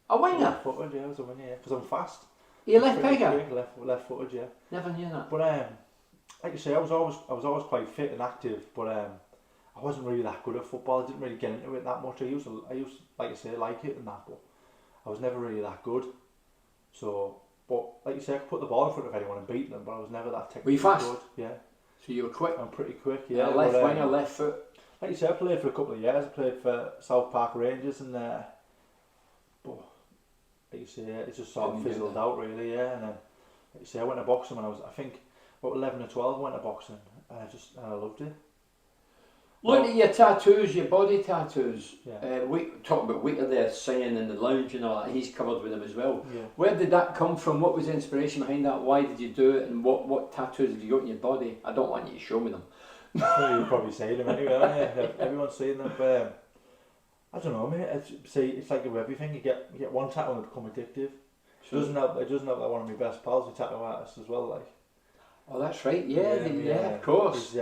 A winger? Left footed, yeah. I was a winger, yeah. Because I'm fast. You left Pretty pegger? quick, left footed, yeah. Never knew that. But like you say, I was always quite fit and active, but I wasn't really that good at football. I didn't really get into it that much. I used like you say, like it and that, but I was never really that good. So, but like you say, I could put the ball in front of anyone and beat them, but I was never that technically Were you fast? good. Yeah. So you were quick? I'm pretty quick, yeah. Left but, winger, left foot? Like you say, I played for a couple of years. I played for South Park Rangers and but like you say, it just sort of fizzled out really, yeah. And then like you say, I went to boxing when I was, I think, about 11 or 12. I went to boxing and I loved it. Look at your tattoos, your body tattoos. Yeah. We talk about Wheater there singing in the lounge and all that. He's covered with them as well. Yeah. Where did that come from? What was the inspiration behind that? Why did you do it? And what tattoos have you got on your body? I don't want you to show me them. Well, you've probably seen them anyway, haven't you? Everyone's seen them. But, I don't know, mate. It's like with everything. You get one tattoo and they become addictive. Sure. It doesn't help that one of my best pals is a tattoo artist as well. Like. Oh, that's right. Yeah, of course.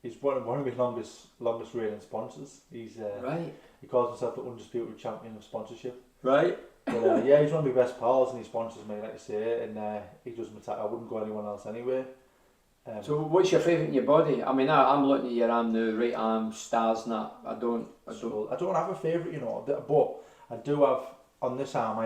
He's one of my longest reigning sponsors. He's right. He calls himself the undisputed champion of sponsorship. Right. But yeah, he's one of my best pals and he sponsors me, like I say, and he does my tattoo. I wouldn't go anyone else anyway. So what's your favourite in your body? I mean, I'm looking at your arm now, right arm, stars and that. I don't have a favourite, you know, but I do have, on this arm I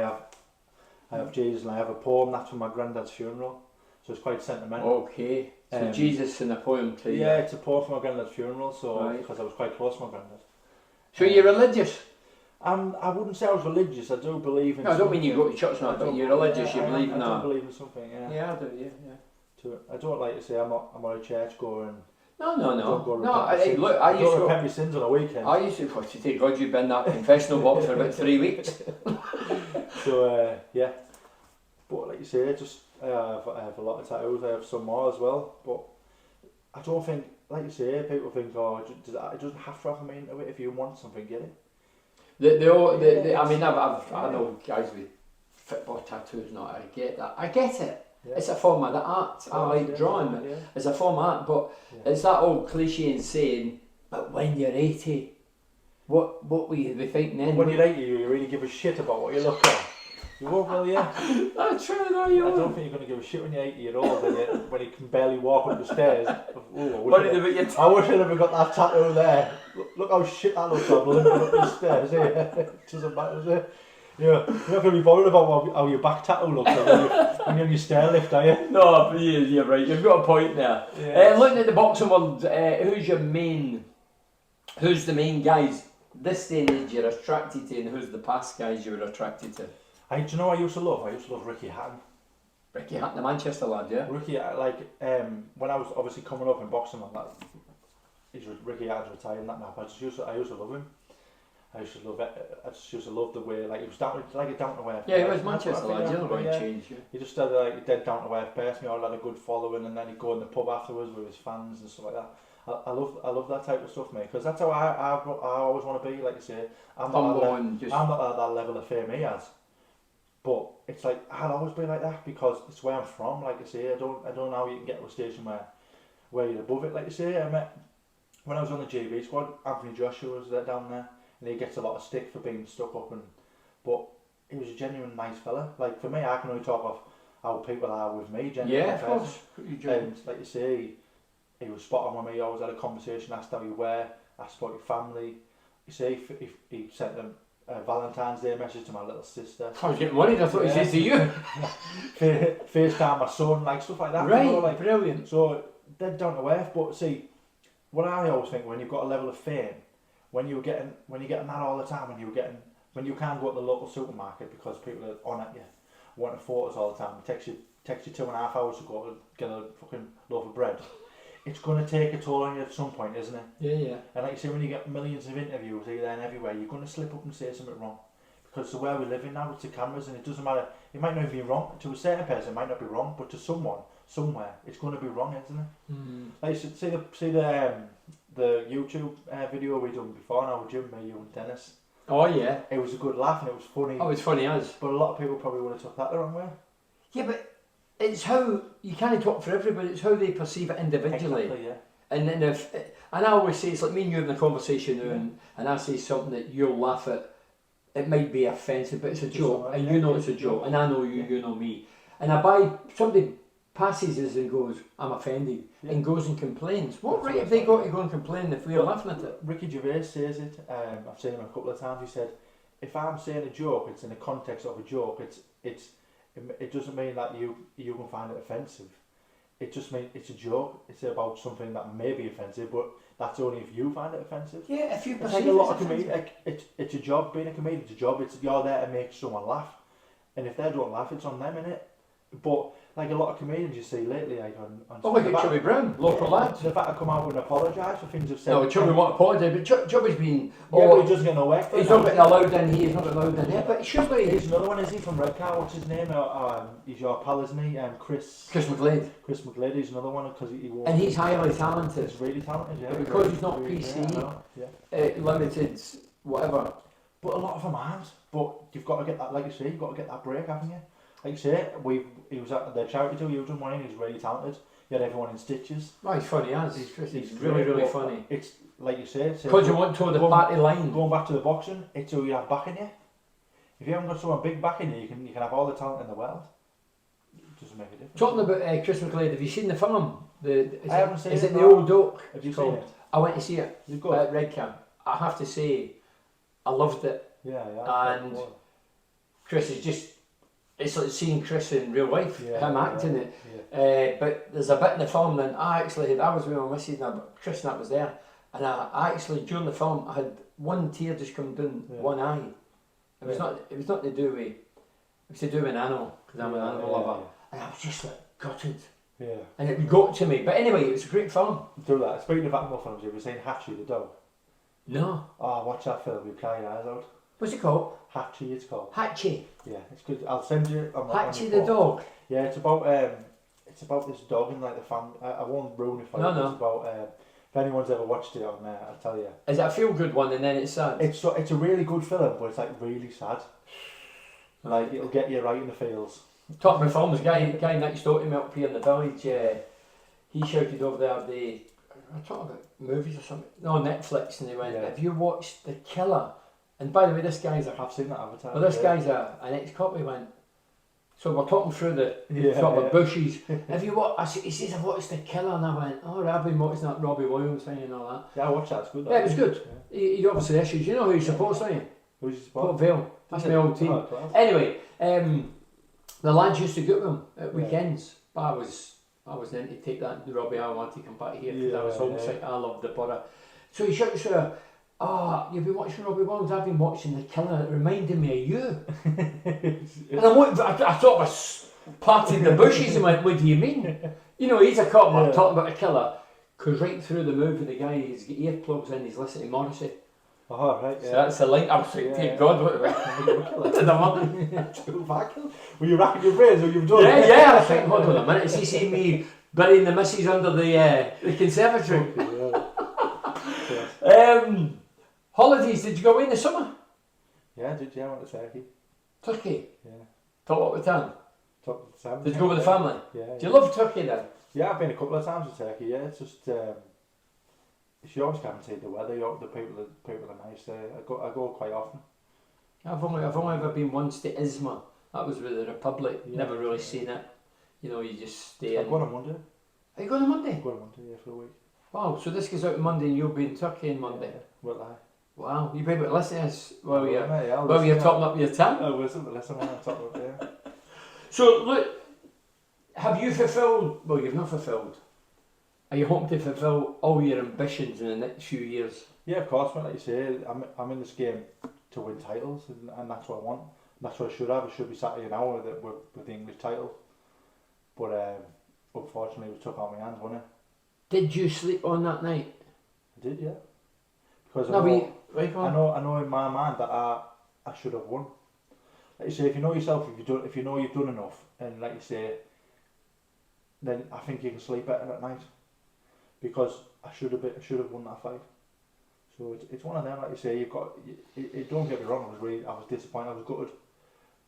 have Jesus and I have a poem that's from my granddad's funeral. So it's quite sentimental. Okay. So Jesus in a poem to you. Yeah, it's a poem from my granddad's funeral, so right. Because I was quite close to my granddad. So you're religious? I wouldn't say I was religious. I do believe in. No, I don't mean you go to church now, but you're religious. Yeah, you believe in that. I do believe in something. Yeah. Yeah, I do. Yeah. I don't like to say I'm not a church goer and. No. Don't I used to repent my sins on a weekend. I used to. What you think? God, you've been that confessional box for about 3 weeks. So yeah, but like you say, I have a lot of tattoos. I have some more as well, but I don't think, like you say, people think, oh, it doesn't have to have a meaning to it. If you want something, get it. I mean, I know guys with football tattoos. No, I get that. I get it. Yeah. It's a form of the art. I like drawing. Yeah. It's a form of art, but it's that old cliche in saying, but when you're 80, what will you be thinking then? When you're 80, you really give a shit about what you look like. You won't, will you? That's true, no, you won't. I don't think you're going to give a shit when you're 80-year-old when you can barely walk up the stairs. Ooh, I wish I'd never got that tattoo there. Look how shit that looks like, limping up the stairs. It doesn't matter, does it? You're not going to be bothered about how your back tattoo looks like when you're on your stair lift, are you? No, but you're right. You've got a point there. Yeah. Looking at the boxing world, who's the main guys this day and age you're attracted to, and who's the past guys you were attracted to? Do you know what I used to love? I used to love Ricky Hatton. Ricky Hatton, the Manchester lad, yeah? Ricky, when I was obviously coming up in boxing like that, Ricky Hatton's retired and that now, but I used to love him. I just used to love the way, like, he was down to earth. Yeah, he was Manchester lad, you know, change. Yeah. He just had like a dead down to earth person, he had a good following, and then he'd go in the pub afterwards with his fans and stuff like that. I love that type of stuff, mate, because that's how I always want to be. Like you say, I'm not at that level of fame he has. But it's like I'll always be like that because it's where I'm from. Like I say, I don't know how you can get to a station where you're above it. Like you say, I met when I was on the JV squad, Anthony Joshua was there down there, and he gets a lot of stick for being stuck up, but he was a genuine nice fella. Like for me, I can only talk of how people are with me. Yeah, of course. And like you say, he was spot on with me. Always had a conversation, asked how you were, asked about your family. You see, if he sent them Valentine's Day message to my little sister. I was getting worried, I thought he said to you. FaceTime my son, like stuff like that. Right, you know, like, brilliant. So, dead down to earth, but see, what I always think when you've got a level of fame, when you're getting that all the time, when you can't go to the local supermarket because people are on at you, wanting photos all the time, text you 2.5 hours to go to get a fucking loaf of bread. It's going to take a toll on you at some point, isn't it? Yeah. And like you say, when you get millions of interviews here, there and everywhere, you're going to slip up and say something wrong. Because the way we live in now, with the cameras, and it doesn't matter, it might not be wrong, to a certain person it might not be wrong, but to someone, somewhere, it's going to be wrong, isn't it? Mm. Like, see the YouTube video we done before now, Jim, you and Dennis. Oh yeah. It was a good laugh and it was funny. Oh, it's funny as. But a lot of people probably would have took that the wrong way. Yeah, but it's how you can't talk for everybody. It's how they perceive it individually. Exactly, yeah. And then and I always say it's like me and you having a conversation now, and I say something that you'll laugh at. It might be offensive, but it's a joke, and you know it's a joke, and I know you, you know me. And somebody passes us and goes, "I'm offended," and goes and complains. What right have they got to go and complain if we're laughing at it? Ricky Gervais says it. I've seen him a couple of times. He said, "If I'm saying a joke, it's in the context of a joke. It doesn't mean that you can find it offensive. It just means it's a joke. It's about something that may be offensive, but that's only if you find it offensive." Yeah, if you I think a lot of comedians, it's a job. Being a comedian is a job. You're there to make someone laugh, and if they don't laugh, it's on them, innit? But like a lot of comedians you see lately, like on like Chubby Brown, local lads. They've had to come out and apologise for things they've said. No, Chubby won't apologise, but Chubby's been. Yeah, but he doesn't get no work. He's not getting allowed in here. He's not getting allowed in here, but he should be. Here's another one. Is he from Redcar? What's his name? He's your pal, isn't he? Chris McGlade. Chris McGlade. He's another one because he won't. And he's highly talented. He's really talented, yeah. But because he's not PC, limited, whatever. But a lot of them aren't. But you've got to get that, like you say, you've got to get that break, haven't you? Like you say, he was at the charity tour, you done one, he's really talented. He had everyone in stitches. Oh, he's funny as. He's really, really funny. It's, like you say, because you want to the party line. Going back to the boxing, it's who you have backing you. If you haven't got someone big backing you, you can have all the talent in the world. It doesn't make a difference. Talking about Chris McGlade, have you seen the film? I haven't seen it. Is it The Old Oak? Have you seen it? I went to see it at Redcar. I have to say, I loved it. Yeah. And Chris is just, it's like seeing Chris in real life, him acting it. Yeah. But there's a bit in the film, and I was with my missus, but Chris and that was there, and I actually, during the film, I had one tear just come down one eye. It was not to do with, it was to do with an animal, because I'm an animal lover, and I was just like gutted. Yeah. And it got to me, but anyway, it was a great film. Do that. Speaking of animal films, have you seen Hatchie the dog? No. Oh, watch that film, you cry your eyes out. What's it called? Hatchie, it's called. Hatchie? Yeah, it's good. I'll send you. Hatchie the dog? Yeah, it's about this dog and like the family. I won't ruin it for you. It's about, if anyone's ever watched it on there, I'll tell you. Is it a feel good one and then it's sad? It's a really good film, but it's like really sad. Like, it'll get you right in the feels. Talking about films, guy next door to me up here in the village, he shouted over there, I'm talking about movies or something, no, Netflix, and he went, have you watched The Killer? And by the way, this guy's I've seen that advertised. Well, this guy's an ex-cop, he went, so we're talking through the sort of bushes. Have you watched, he says, I've watched The Killer, and I went, oh, I've been watching that Robbie Williams thing and all that. Yeah, I watched that, it's good. Yeah, it was good. Yeah. He obviously issues, you know who he supports, don't you? Who's he supporting? Port Vale, that's my old team. Anyway, the lads used to go to them at weekends, but I was then to take that to Robbie, I wanted to come back here because I was homesick, I loved the borough. So he shouts to her, you've been watching Robbie Williams, I've been watching The Killer, it reminded me of you. And I thought I was parting the bushes and went, what do you mean? You know, he's a cop, I'm talking about a killer, because right through the movie the guy, he's got earplugs in, he's listening to Morrissey. Oh, right, yeah. So that's the link. I was like, thank God, what did I want? Were you racking your brains or you've done? Yeah, I think, hold on a minute, is he seeing me burying the missus under the conservatory? Holidays, did you go away in the summer? Yeah, I went to Turkey. Turkey? Yeah. Top of the town? Top of the town. Did you go with the family? Yeah. Do you love Turkey then? Yeah, I've been a couple of times to Turkey, yeah, it's just... you always guarantee the weather. The people are nice there. I go quite often. I've only ever been once to Izmir. That was with the Republic. Never really seen it. You know, you just stay in. I'm going on Monday. Are you going on Monday? I'm going on Monday, yeah, for a week. Wow, so this goes out on Monday and you'll be in Turkey on Monday? Yeah, will I? Wow, you'll be able to listen to us while you're topping up your time? I'll listen when I'm topping up there. So, look, have you fulfilled, well, you've not fulfilled, are you hoping to fulfil all your ambitions in the next few years? Yeah, of course, man. Like you say, I'm in this game to win titles, and that's what I want. That's what I should have. I should be sat here now with the English title. But unfortunately, it was took out of my hands, wasn't it? Did you sleep on that night? I did, yeah. Because I know in my mind that I should have won. Like you say, if you know yourself, if you know you've done enough, and like you say, then I think you can sleep better at night. because I should have won that fight. So it's one of them, like you say. You've got don't get me wrong. I was disappointed. I was gutted,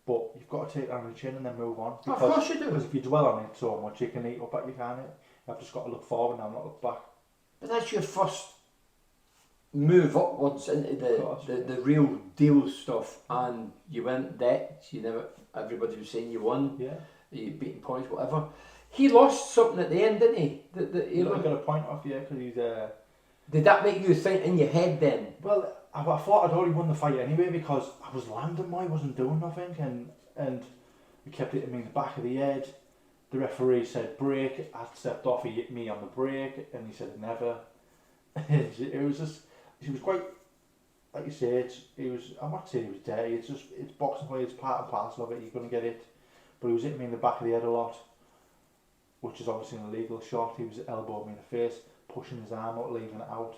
but you've got to take that on the chin and then move on. Of course you do. Because if you dwell on it so much, you can eat up at you, can't it? You've just got to look forward now, not look back. But that's your first move upwards into the real deal stuff, and you went debt. You never. Everybody was saying you won. Yeah. You beating points, whatever. He lost something at the end, didn't he? He got a point off, yeah, because he's. Did that make you think in your head then? Well, I thought I'd already won the fight anyway because I was landing, I wasn't doing nothing, and he kept hitting me in the back of the head. The referee said break. I stepped off. He hit me on the break, and he said never. It was just. He was quite, like you say. I'm not saying he was dirty. It's boxing play. It's part and parcel of it. You're gonna get it. But he was hitting me in the back of the head a lot, which is obviously an illegal shot. He was elbowing me in the face, pushing his arm out, leaving it out.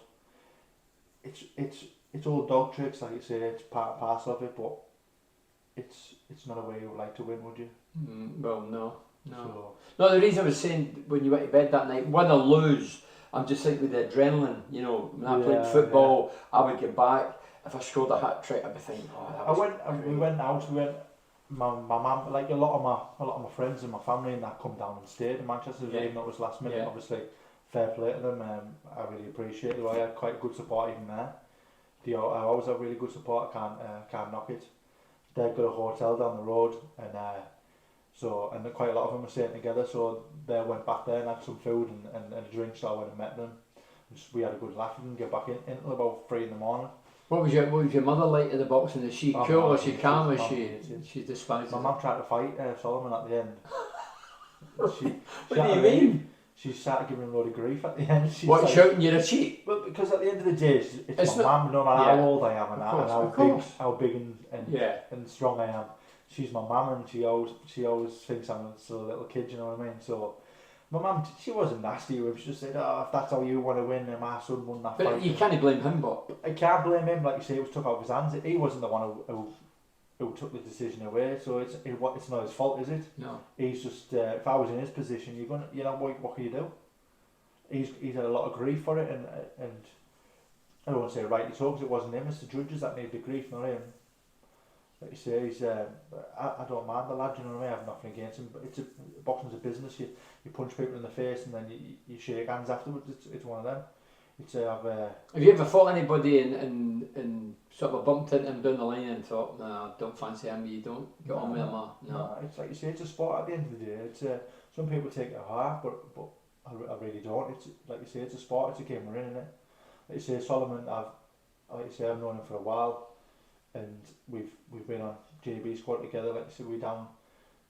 It's all dog tricks, like you say. It's part and parcel of it, but it's not a way you would like to win, would you? Well, no. No, the reason I was saying when you went to bed that night, win or lose, I'm just like with the adrenaline. You know, when I played football, I would get back. If I scored a hat trick, I'd be thinking, we went out. My mum, like a lot of my friends and my family, and that come down and stayed in Manchester. Even though it was last minute, obviously, fair play to them. I really appreciate it. I had quite good support even there. I always have really good support. I can't knock it. They've got a hotel down the road, and quite a lot of them were staying together. So they went back there and had some food and a drink. So I went and met them. We had a good laugh and get back in until about 3 in the morning. What was your mother like at the boxing? Is she cool or she calm? Or she despised my mum tried to fight Solomon at the end. What do you mean? She started giving him a load of grief at the end. Shouting you're a cheat? Well, because at the end of the day, it's my mum, no matter how old I am and how big and strong I am. She's my mum, and she always thinks I'm still a little kid. You know what I mean? So. My mum, she wasn't nasty. She just said, if that's how you want to win, then my son won that fight. But you can't blame him, but... I can't blame him. Like you say, it was took out of his hands. He wasn't the one who took the decision away, so it's not his fault, is it? No. He's just, if I was in his position, what can you do? He's had a lot of grief for it, and I don't want to say rightly so, because it wasn't him, it's the judges that made the grief, not him. Like you say, I don't mind the lad, you know what I mean? I have nothing against him, but boxing's a business. You punch people in the face and then you shake hands afterwards. It's one of them. Have you ever fought anybody and sort of bumped into him down the line and thought, nah, I don't fancy him, you don't get on with him? No, it's like you say, it's a sport at the end of the day. Some people take it hard, but I really don't. It's like you say, it's a sport, it's a game we're in, isn't it? Like you say, Solomon, I've known him for a while. And we've been on JB squad together. Like I said, we down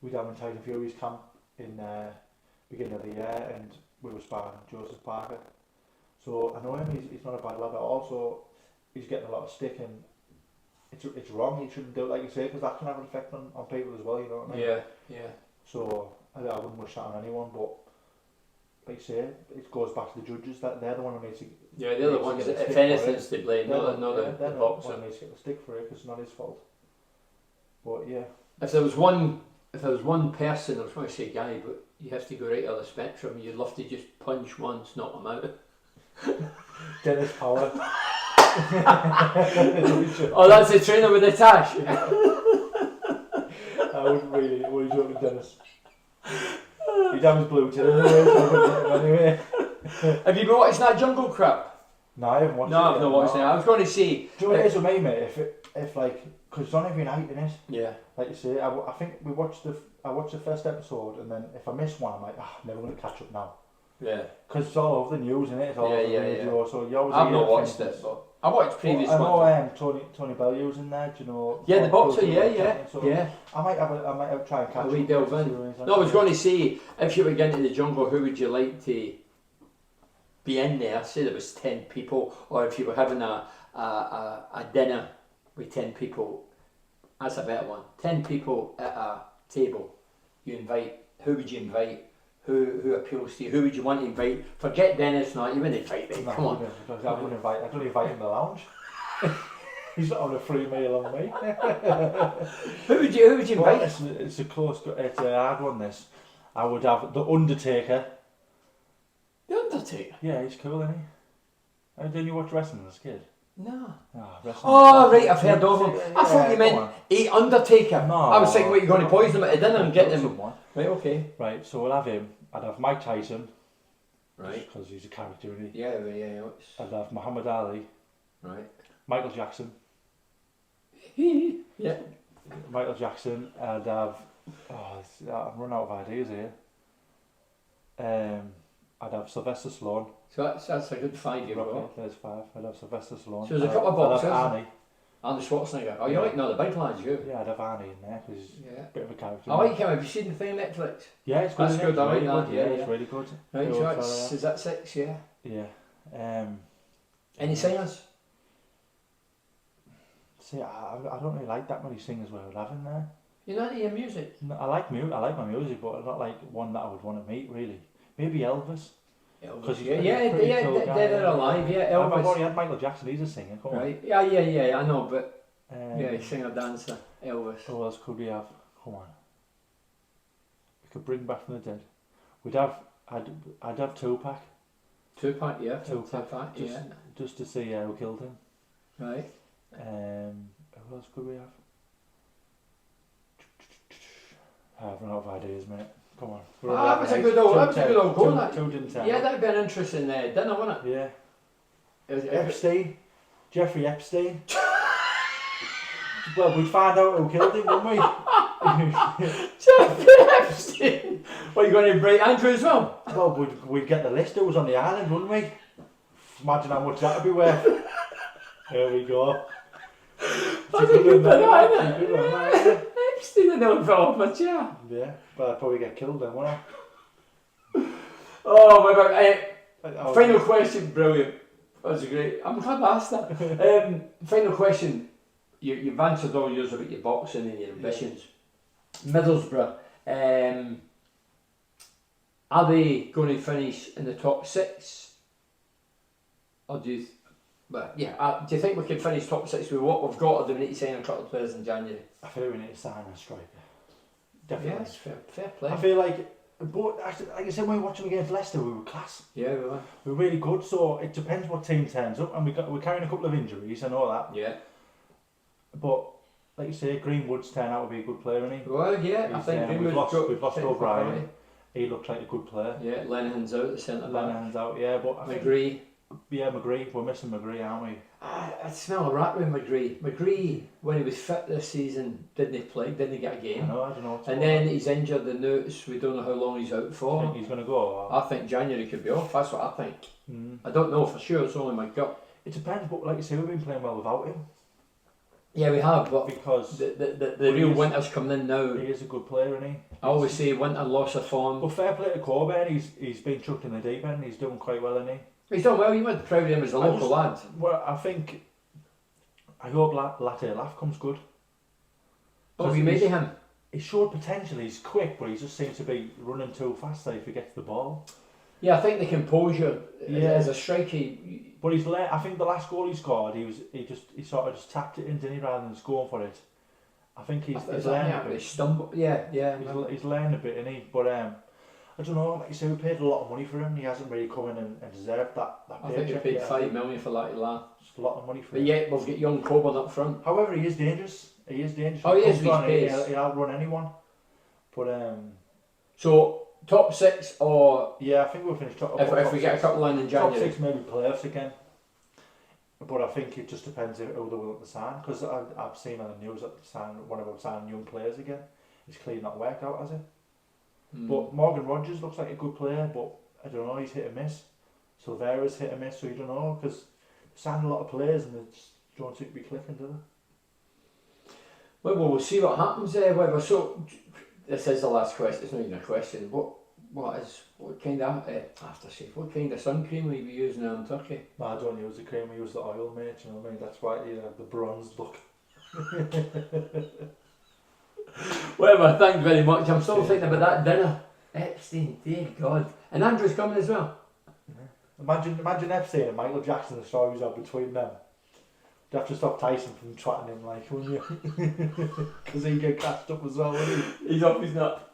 in Tyson Fury's camp in beginning of the year, and we were sparring Joseph Parker. So I know him. He's not a bad lad at all. So he's getting a lot of stick, and it's wrong. He shouldn't do it, like you say, because that can have an effect on people as well. You know what I mean? Yeah. So I wouldn't wish that on anyone, but like you say, it goes back to the judges. That they're the one who needs to. Yeah, they're the ones that, if anything's to blame, not the boxer. One needs to get the stick for it because it's not his fault. But yeah. If there was one person, I was going to say guy, but you have to go right on the spectrum. You'd love to just punch once, knock him out. Dennis Power. Oh, that's the trainer with the tash. I wouldn't really. What are you joking, Dennis? He'd have his blue tin anyway. Have you been watching that Jungle crap? No, I haven't watched it. No, I've not watched it. I was going to say. Do you know what it is with me, mate? If like, because it's on every night in it. Yeah. Like you say, I think I watched the first episode, and then if I miss one, I'm like, I'm never going to catch up now. Yeah. Because it's all over the news, isn't it? It's all over the radio, yeah. So you always. I've not watched it, but I watched previous ones. I know Tony Bellew's in there. Do you know? Yeah, the boxer. So yeah. I might have try and catch. We delve in. No, I was going to say, if you were getting into the jungle, who would you like to be in there? Say there was 10 people, or if you were having a dinner with 10 people, that's a better one. 10 people at a table. You invite. Who would you invite? Who appeals to you? Who would you want to invite? Forget Dennis, you wouldn't invite me. Come on. I wouldn't invite. I don't invite him in the lounge. He's not having a free meal on me. Who would you invite? It's a hard one. This, I would have the Undertaker. The Undertaker? Yeah, he's cool, isn't he? Didn't you watch wrestling as a kid? No. Wrestling. Oh, right, I've heard of him. I thought you go meant on. a Undertaker. No. I was thinking, what, you're going to poison him at dinner and get him. Someone. Right, okay. Right, so we'll have him. I'd have Mike Tyson. Right. Because he's a character, isn't he? Yeah. I'd have Muhammad Ali. Right. Michael Jackson. Yeah. Michael Jackson. I'd have... I'm running out of ideas here. I'd have Sylvester Stallone. So that's a good 5 you've Okay, got. there's 5. I'd have Sylvester Stallone. So there's a couple of boxers. I'd have Arnie. Arnold Schwarzenegger. Oh, you like the big lads, you? Yeah, I'd have Arnie in there because he's Yeah. a bit of a character. I like him. Have you seen the thing on Netflix? Yeah, it's good. That's good, I like really that, good. yeah, It's really good. Right, Good so fella. that's, is that 6, yeah? Yeah. Any singers? See, I don't really like that many singers we would have in there. You're not into your music? No, I like my music, but not like one that I would want to meet really. Maybe Elvis. Elvis, he's yeah, pretty cool guy, they're alive, yeah, I've already Elvis. had Michael Jackson, he's a singer, come on. Right, yeah, I know, but Um, singer, dancer, Elvis. Who else could we have? Come on. We could bring back from the dead. I'd have Tupac. Tupac, yeah. Tupac, yeah. Just to see who killed him. Right. Who else could we have? I've run out of ideas, mate. Come on. That was a good old goal. Two didn't tell. Yeah, that'd be an interesting dinner, wouldn't it? Yeah. Epstein. Jeffrey Epstein. Well, we'd find out who killed him, wouldn't we? Jeffrey Epstein. What, are you going to break Andrew as well? Well, we'd get the list who was on the island, wouldn't we? Imagine how much that'd be worth. There we go. That's a good banana. Epstein and all involved, but yeah. Yeah, but I'd probably get killed then, wouldn't I? Oh my god. Final question, brilliant. That was great. I'm glad I asked that. Final question. You've answered all yours about your boxing and your ambitions. Middlesbrough, are they going to finish in the top 6? Or do you... do you think we can finish top 6 with what we've got, or do we need to sign a couple of players in January? I feel we need to sign a striker. Definitely. Yes, fair play. I feel like, but actually, like I said, when we were watching against Leicester, we were class. Yeah, we were. We were really good, so it depends what team turns up, and we're carrying a couple of injuries and all that. Yeah. But, like you say, Greenwood's turned out to be a good player, isn't he? Well, yeah, I think we've lost O'Brien. quality. He looked like a good player. Yeah, Lenihan's out, the centre back. Lenihan's out, yeah, but I think... McGree. Yeah, McGree. We're missing McGree, aren't we? I smell a rat with McGree. McGree, when he was fit this season, didn't play, didn't get a game. I don't know. And then he's injured and notice we don't know how long he's out I for. think he's going to go. Or... I think January could be off, that's what I think. Mm. I don't know for sure, it's only my gut. It depends, but like you say, we've been playing well without him. Yeah, we have, but because the real winter's coming in now. He is a good player, isn't he? I always say winter loss of form. But fair play to Corbyn, he's been chucked in the deep end, he's doing quite well, isn't he? He's done well, you went proud of him as a local lad. Well, I hope Latte Laugh comes good. What have you made of him? He showed potential, he's quick, but he just seems to be running too fast if he gets the ball. Yeah, I think the composure as a striker. But I think the last goal he scored, he sort of just tapped it in, didn't he, rather than going for it. I think he's learning a bit. He's learning a bit, isn't he? But I don't know, like you say, we paid a lot of money for him. He hasn't really come in and deserved that I think we paid $5 million for that lad. It's a lot of money for him. But yet we've got young Coburn up front. However, he is dangerous. Oh, he is. He'll outrun anyone. But so top 6 or yeah, I think we'll finish top. If we get a couple line in January. Top 6 maybe playoffs again. But I think it just depends who they're willing to sign. Because I've seen on the news that one of them signing young players again. It's clearly not worked out, has it? But Morgan Rogers looks like a good player, but I don't know, he's hit and miss. Silvera's hit and miss, so you don't know, because they signed a lot of players and they just don't seem to be clicking, do they? Well, we'll see what happens there, Webber. So, this is the last question, it's not even a question. What kind of aftershave, what kind of sun cream will you be using on turkey? No, I don't use the cream, I use the oil, mate, you know what I mean? That's why you have the bronzed look. Webber, thanks very much. I'm still thinking about that dinner. Epstein, dear God. And Andrew's coming as well. Yeah. Imagine Epstein and Michael Jackson, the stories are between them. You'd have to stop Tyson from twatting him, like, wouldn't you? Because he'd get catched up as well, wouldn't he? He's off his nut.